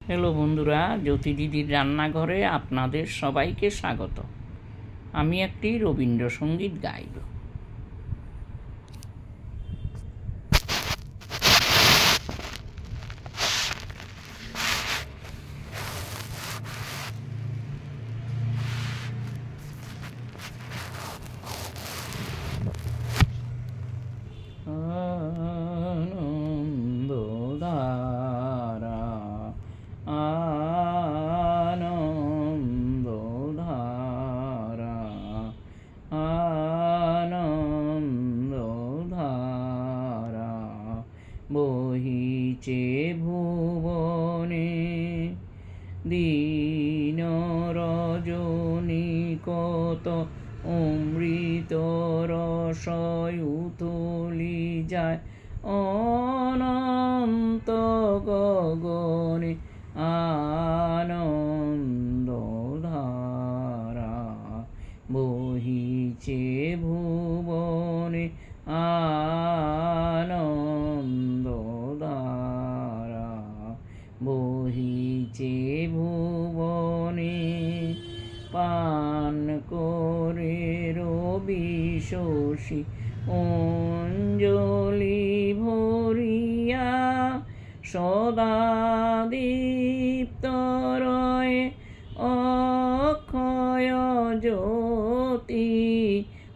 Hello বন্ধুরা, জ্যোতি দিদির রান্নাঘরে আপনাদের সবাইকে স্বাগত। আমি একটি রবীন্দ্রসঙ্গীত গাইব। আনন্দধারা আনন্দধারা আনন্দধারা বহিছে ভুবনে দিন রজনী কত অমৃত রসয় উতলি যায় অনন্ত গগনে আনন্দধারা বহিছে ভুবনে আনন্দধারা বহিছে ভুবনে পান করে রবি শশী অঞ্জলি ভরিয়া সদা দীপ্ত রয়ে অক্ষয় জ্যোতি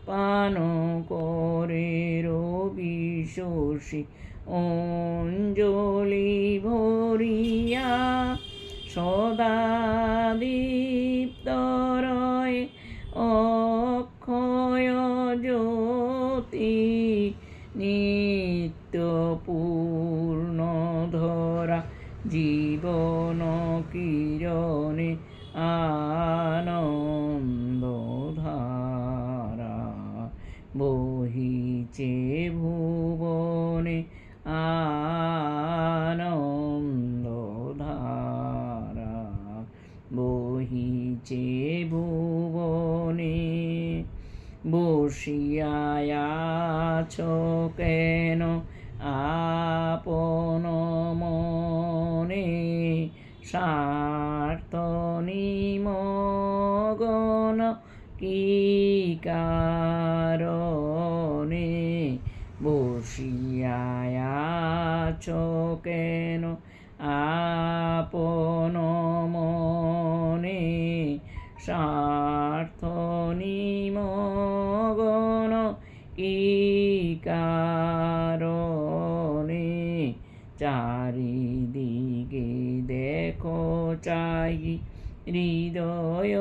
পান করে রবি শশী অঞ্জলি ভরিয়া সদা দীপ্ত রয়ে অক্ষয় জ্যোতি নিত্য পূর্ণ ধরা জীবন কিরণে আনন্দধারা বহিছে ভুবনে আনন্দধারা বহিছে ভুবনে বসিয়াছ কেন আপন মনে স্বার্থ নিমগ্ন কি কারণে বসিয়াছ কেন আপন মনে স্বার্থ নিমগ্ন কি কারণে চারিদিকে দেখো চাই হৃদয়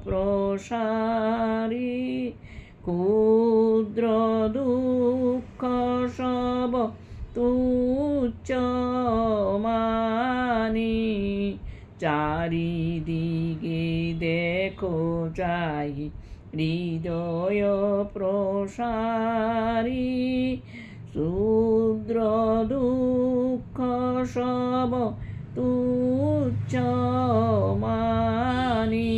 প্রসারী ক্ষুদ্র দুঃখ সব তুচ্ছ মানি চারিদিকে দেখো চাই হৃদয় প্রসারী ক্ষুদ্র দুঃখ সব তুচ্ছ মানি